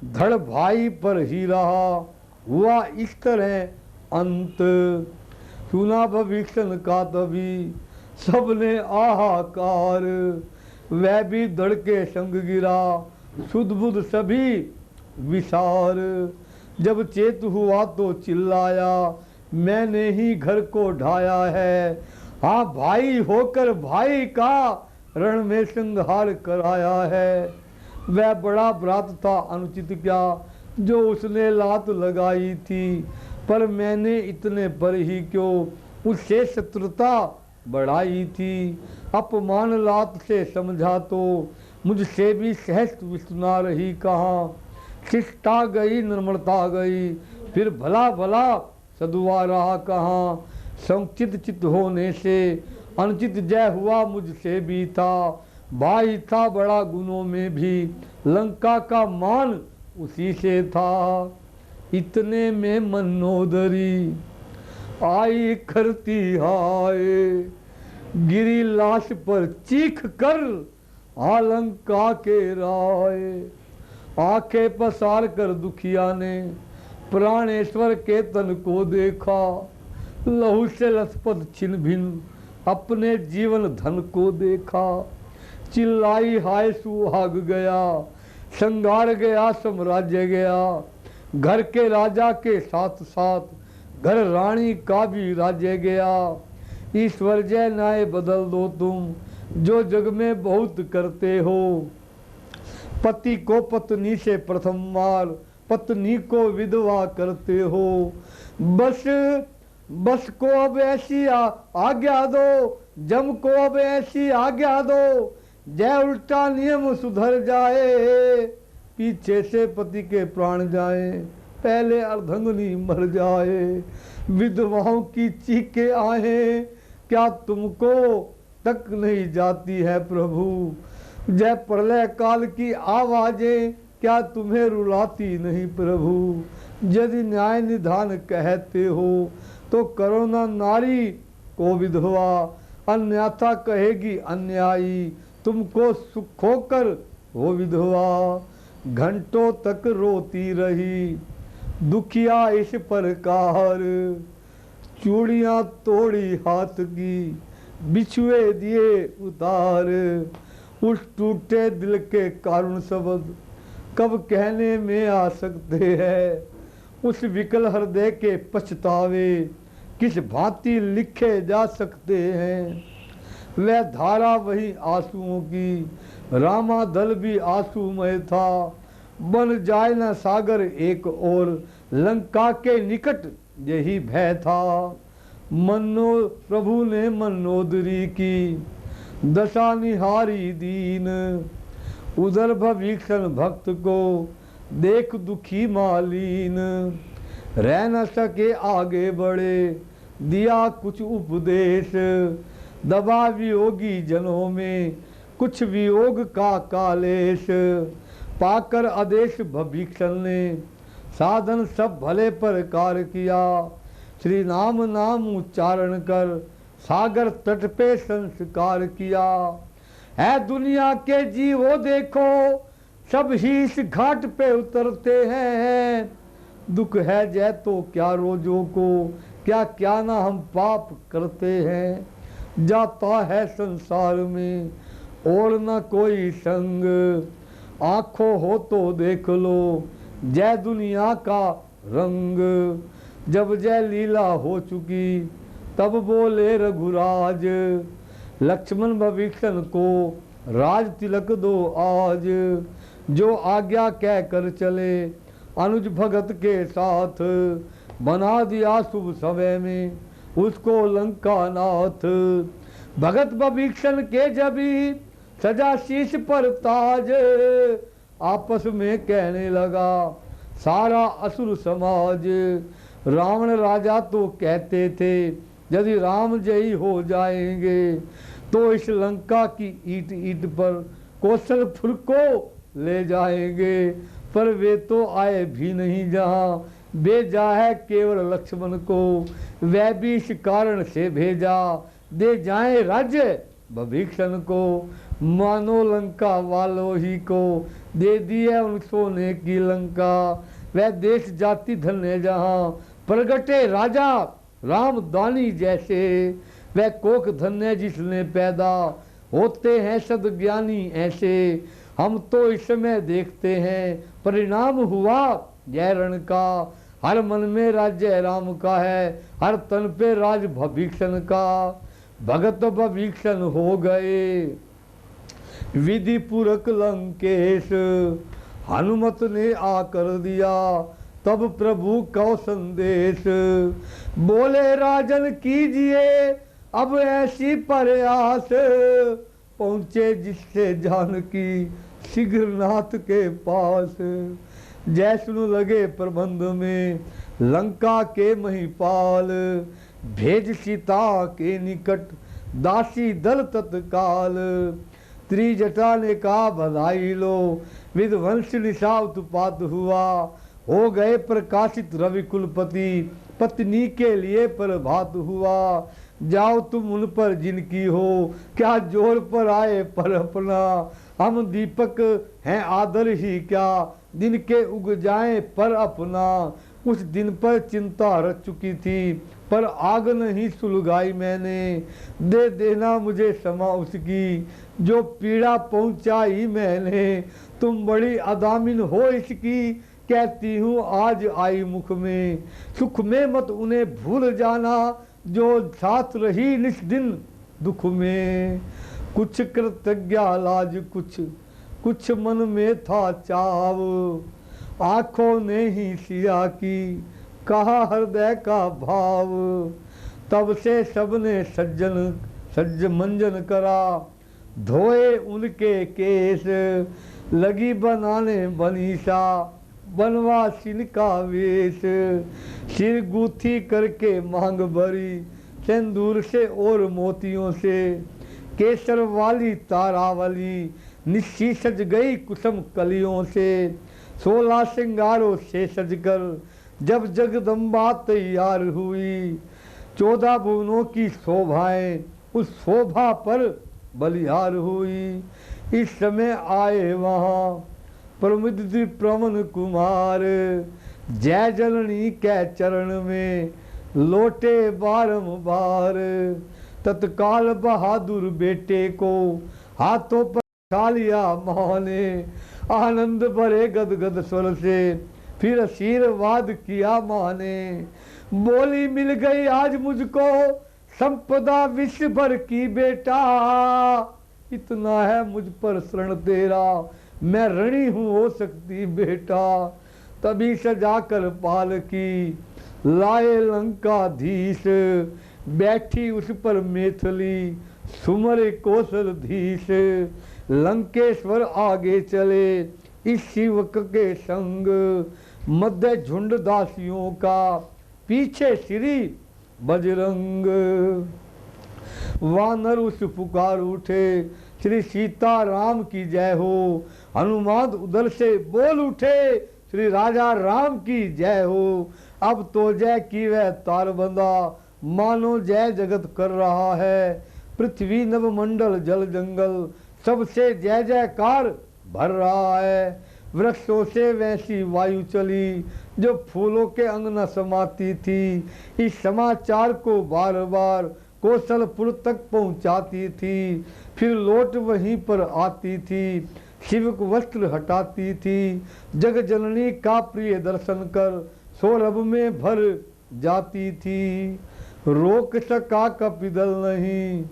धड़ भाई पर ही रहा, हुआ इस तरह अंत। सुना भविष्य का तभी सबने आहाकार, वह भी धड़ के संग गिरा, सुध बुध सभी विसार। जब चेत हुआ तो चिल्लाया, मैंने ही घर को ढाया है। हाँ भाई होकर भाई का रण में संहार कराया है। वह बड़ा भ्रात था अनुचित क्या, जो उसने लात लगाई थी, पर मैंने इतने पर ही क्यों उससे शत्रुता बढ़ाई थी। अपमान लात से समझा तो मुझसे भी सहज विसुना रही कहाँ। शिष्टा गई निर्मलता गई, फिर भला भला सदुआ रहा कहाँ। संचित चित्त होने से अनुचित जय हुआ मुझसे भी था। भाई था बड़ा गुणों में भी, लंका का मान उसी से था। इतने में मनोदरी आई करती हाय, गिरी लाश पर चीख कर लंका के राय। आंखें पसार कर दुखिया ने प्राणेश्वर के तन को देखा, लहू से लथपथ छिन भिन अपने जीवन धन को देखा। चिल्लाई हाय सुहाग गया, संगार गया साम्राज्य गया। घर के राजा के साथ साथ घर रानी का भी राज्य गया। ईश्वर जय न्याय बदल दो तुम, जो जग में बहुत करते हो। पति को पत्नी से प्रथम मार, पत्नी को विधवा करते हो। बस को अब ऐसी आज्ञा दो, जम को अब ऐसी आज्ञा दो, जय उल्टा नियम सुधर जाए। पीछे से पति के प्राण जाए, पहले अर्धंगनी मर जाए। विधवाओं की चीखें आए, क्या तुमको तक नहीं जाती है प्रभु। जय प्रलय काल की आवाजें, क्या तुम्हें रुलाती नहीं प्रभु। यदि न्याय निधान कहते हो तो करो ना नारी को विधवा, अन्यथा कहेगी अन्यायी तुमको सुख होकर हो विधवा। घंटों तक रोती रही दुखिया इस प्रकार, चूड़ियां तोड़ी हाथ की बिछुए दिए उतार। उस टूटे दिल के कारुण शब्द कब कहने में आ सकते हैं। उस विकल हृदय के पछतावे किस भांति लिखे जा सकते हैं। वह धारा वही आंसुओं की, रामादल भी आंसुमय था। बन जाए न सागर एक और, लंका के निकट यही भय था। मनो प्रभु ने मनोदरी की दशा निहारी दीन, उधर भविष्य भक्त को देख दुखी मालीन। रह न सके आगे बढ़े, दिया कुछ उपदेश, दबा वियोगी जनों में कुछ वियोग का कालेश। पाकर आदेश भविष्य ने साधन सब भले प्रकार किया। श्री नाम नाम उच्चारण कर सागर तट पे संस्कार किया। है दुनिया के जीवो देखो, सब ही इस घाट पे उतरते हैं। दुख है जय तो क्या रोजों को, क्या क्या ना हम पाप करते हैं। जाता है संसार में और न कोई संग, आंखों हो तो देख लो जय दुनिया का रंग। जब जय लीला हो चुकी तब बोले रघुराज, लक्ष्मण भविष्य को राज तिलक दो आज। जो आज्ञा कह कर चले अनुज भगत के साथ, बना दिया शुभ समय में उसको लंका नाथ। भगत भविष्य के जबी सजा शीश पर ताज, आपस में कहने लगा सारा असुर समाज। रावण राजा तो कहते थे यदि राम जयी हो जाएंगे तो इस लंका की ईट ईट पर कौशलपुर को ले जाएंगे। पर वे तो आए भी नहीं जहाँ भेजा है केवल लक्ष्मण को। वह भी इस कारण से भेजा दे जाए राज्य भविष्य को। मानो लंका वालों ही को दे दी है उन सोने की लंका। वह देश जाति धन्य जहाँ प्रगटे राजा राम दानी जैसे। वह कोख धन्य जिसने पैदा होते हैं सद्ज्ञानी ऐसे। हम तो इस समय देखते हैं परिणाम हुआ जय रण का। हर मन में राज्य राम का है, हर तन पे राज भभीषण का। भगत भभीषण हो गए विधि पूरक लंकेश। हनुमत ने आकर दिया तब प्रभु को संदेश। बोले राजन कीजिए अब ऐसी प्रयास। पहुँचे जिससे जानकी शीघ्र नाथ के पास। जय सुन लगे प्रबंध में लंका के महिपाल। भेज सीता के निकट दासी दल तत्काल। त्रिजटा ने कहा बधाई लो विध्वंस निशा उत्पात हुआ। हो गए प्रकाशित रवि कुलपति पत्नी के लिए प्रभात हुआ। जाओ तुम उन पर जिनकी हो क्या जोर पर आए पर अपना। हम दीपक हैं आदर ही क्या दिन के उग जाएं पर अपना। कुछ दिन पर चिंता रच चुकी थी पर आग नहीं सुलगाई मैंने। दे देना मुझे क्षमा उसकी जो पीड़ा पहुंचाई मैंने। तुम बड़ी अदामिन हो इसकी कहती हूँ आज आई मुख में। सुख में मत उन्हें भूल जाना जो साथ रही निस दिन दुख में। कुछ कृतज्ञा लाज कुछ मन में था चाव। आंखों ने ही सिया की कहा हृदय का भाव। तब से सबने सज्ज मंजन करा धोए उनके केस। लगी बनाने बनीसा बनवासिन का वेश। सिर गूथी करके मांग भरी सिंदूर से और मोतियों से। केसर वाली तारावली निस्सी सज गई कुसुम कलियों से। 16 श्रृंगारों से सजकर जब जगदम्बा तैयार हुई। 14 भुवनों की शोभाएं उस शोभा पर बलिहार हुई। इस समय आए वहाँ प्रमुदित प्रमन कुमार। जय जननी के चरण में लोटे बारंबार। तत्काल बहादुर बेटे को हाथों पर उठा लिया माँ ने। आनंद भरे गदगद स्वर से फिर आशीर्वाद किया माँ ने। बोली मिल गई आज मुझको संपदा विश्व भर की बेटा। इतना है मुझ पर शरण तेरा मैं ऋणी हूँ हो सकती बेटा। तभी सजाकर पालकी लाए लंकाधीश। बैठी उस पर मैथिली सुमर कौशलधीश। लंकेश्वर आगे चले इस शिवक के संग। मध्य झुंड दासियों का पीछे श्री बजरंग। वानर उस पुकार उठे श्री सीता राम की जय हो। हनुमान उधर से बोल उठे श्री राजा राम की जय हो। अब तो जय की वह तार बंदा मानो जय जगत कर रहा है। पृथ्वी नवमंडल जल जंगल सबसे जय जयकार भर रहा है। वृक्षों से वैसी वायु चली जो फूलों के अंग न समाती थी। इस समाचार को बार बार कौशलपुर तक पहुंचाती थी। फिर लौट वहीं पर आती थी शिवक वस्त्र हटाती थी। जग जननी का प्रिय दर्शन कर सौरभ में भर जाती थी। रोक सका कपिदल नहीं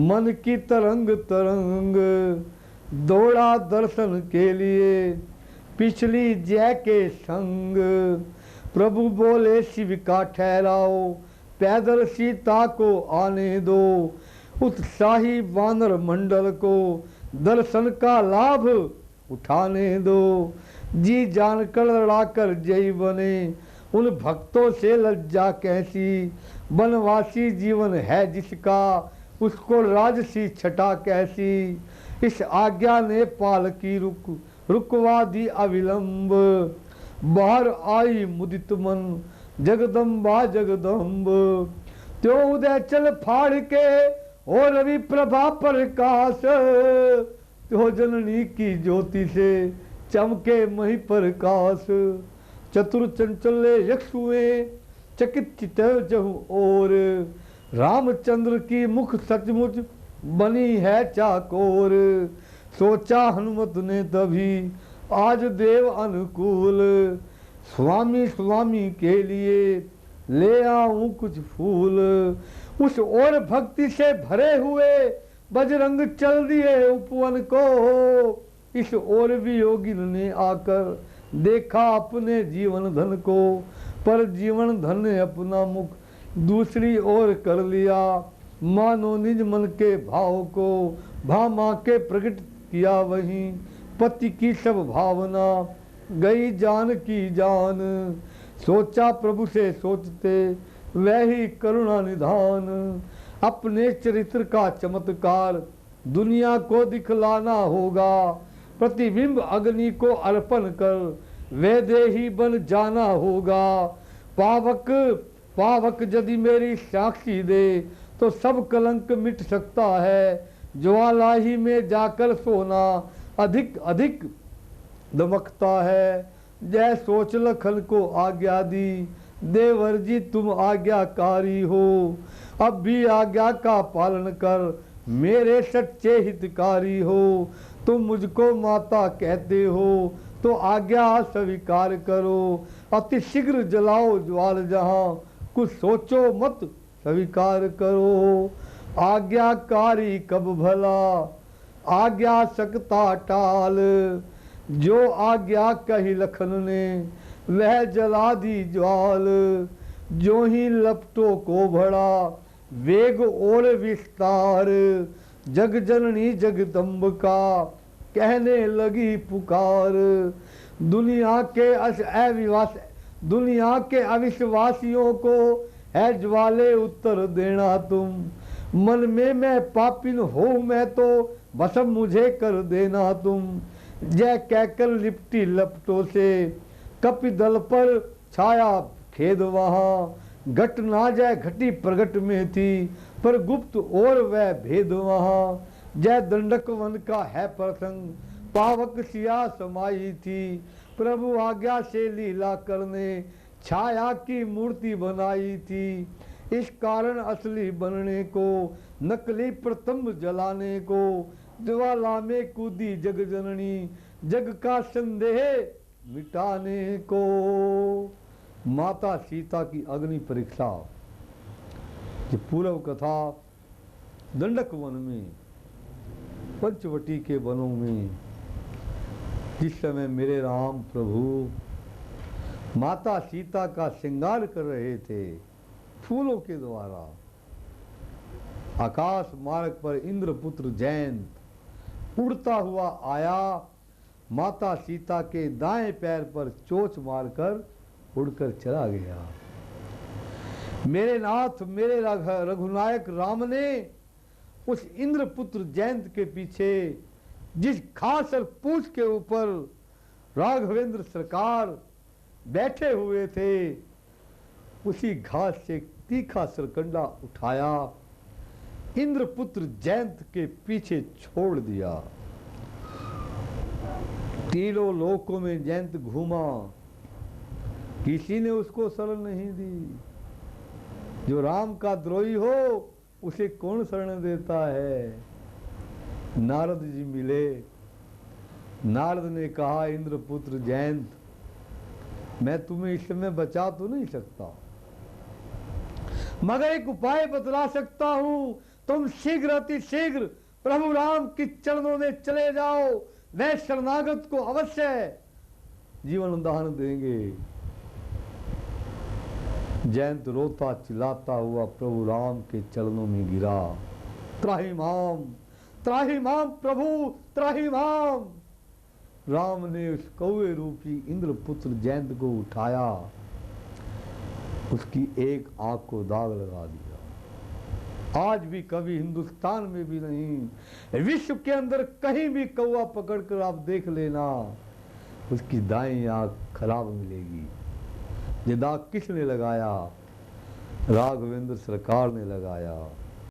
मन की तरंग तरंग। दौड़ा दर्शन के लिए पिछली जय के संग। प्रभु बोले शिव का ठहराओ पैदल सीता को आने दो। उत्साही वानर मंडल को दर्शन का लाभ उठाने दो। जी जानकर लड़ाकर जय बने उन भक्तों से लज्जा कैसी। वनवासी जीवन है जिसका उसको राजसी छटा कैसी। इस आज्ञा ने पालकी रुकवा दी अविलंब। बाहर आई मुदित मन जगदम्बा जगदम्ब। त्यो उदय चल फाड़ के और रवि प्रभा प्रकाश, तो जननी की ज्योति से चमके मही प्रकाश। चतुर चंचले यक्षुए चकित चित जहु और, रामचंद्र की मुख सचमुच बनी है चाकोर। सोचा हनुमत ने तभी आज देव अनुकूल, स्वामी स्वामी के लिए ले आऊं कुछ फूल। उस और भक्ति से भरे हुए बजरंग चल दिए उपवन को, इस ओर भी योगिन ने आकर देखा अपने जीवन धन को। पर जीवन धन ने अपना मुख दूसरी ओर कर लिया, मानो निज मन के भाव को भामा के प्रकट किया। वहीं पति की सब भावना गई जान की जान, सोचा प्रभु से सोचते वह ही करुणा निधान। अपने चरित्र का चमत्कार दुनिया को दिखलाना होगा, प्रतिबिंब अग्नि को अर्पण कर वे देही बन जाना होगा। पावक पावक यदि मेरी साक्षी दे तो सब कलंक मिट सकता है, ज्वाला ही में जाकर सोना अधिक अधिक दमकता है। जय सोच लखन को आज्ञा दी, देवर जी तुम आज्ञाकारी हो। अब भी आज्ञा का पालन कर मेरे सच्चे हितकारी हो। तुम मुझको माता कहते हो तो आज्ञा स्वीकार करो। अति शीघ्र जलाओ ज्वाल जहां, कुछ सोचो मत स्वीकार करो। आज्ञाकारी कब भला आज्ञा सकता टाल, जो आज्ञा कही लखन ने वह जला दी ज्वाल। जो ही लपटों को बढ़ा वेग और विस्तार, जग जननी जगदम्ब का कहने लगी पुकार। दुनिया के अविश्वासियों को है ज्वाले उत्तर देना तुम। मन में मैं पापिन हो मैं तो भस्म मुझे कर देना तुम। जय कहकर लिपटी लपटों से कपिदल पर छाया खेद वहां। घट ना जय घटी प्रगट में थी पर गुप्त और वह भेद वहां। जय दंडक वन का है प्रसंग पावक सिया समाई थी। प्रभु आज्ञा से लीला करने छाया की मूर्ति बनाई थी। इस कारण असली बनने को नकली प्रतंब जलाने को, ज्वाला में कूदी जग जननी जग का संदेह मिटाने को। माता सीता की अग्नि परीक्षा। ये पूर्व कथा दंडक वन में, पंचवटी के वनों में, जिस समय मेरे राम प्रभु माता सीता का श्रृंगार कर रहे थे फूलों के द्वारा, आकाश मार्ग पर इंद्रपुत्र जयंत उड़ता हुआ आया, माता सीता के दाएं पैर पर चोंच मारकर उड़कर चला गया। मेरे नाथ मेरे रघुनायक राम ने उस इंद्रपुत्र जयंत के पीछे जिस घास और पूछ के ऊपर राघवेंद्र सरकार बैठे हुए थे, उसी घास से तीखा सरकंडा उठाया, इंद्रपुत्र जयंत के पीछे छोड़ दिया। तीनों लोकों में जयंत घूमा, किसी ने उसको शरण नहीं दी। जो राम का द्रोही हो उसे कौन शरण देता है। नारद जी मिले, नारद ने कहा इंद्रपुत्र जयंत, मैं तुम्हें इस समय बचा तो नहीं सकता, मगर एक उपाय बतला सकता हूं। तुम शीघ्र अति शीघ्र प्रभु राम के चरणों में चले जाओ, वह शरणागत को अवश्य जीवन दान देंगे। जयंत रोता चिल्लाता हुआ प्रभु राम के चरणों में गिरा। त्राहि माम प्रभु त्राहि माम। राम ने उस कौवे रूपी इंद्रपुत्र जयंत को उठाया, उसकी एक आंख को दाग लगा दिया। आज भी कभी हिंदुस्तान में भी नहीं, विश्व के अंदर कहीं भी कौवा पकड़कर आप देख लेना, उसकी दाईं आंख खराब मिलेगी। ये दाग किसने लगाया? राघवेंद्र सरकार ने लगाया।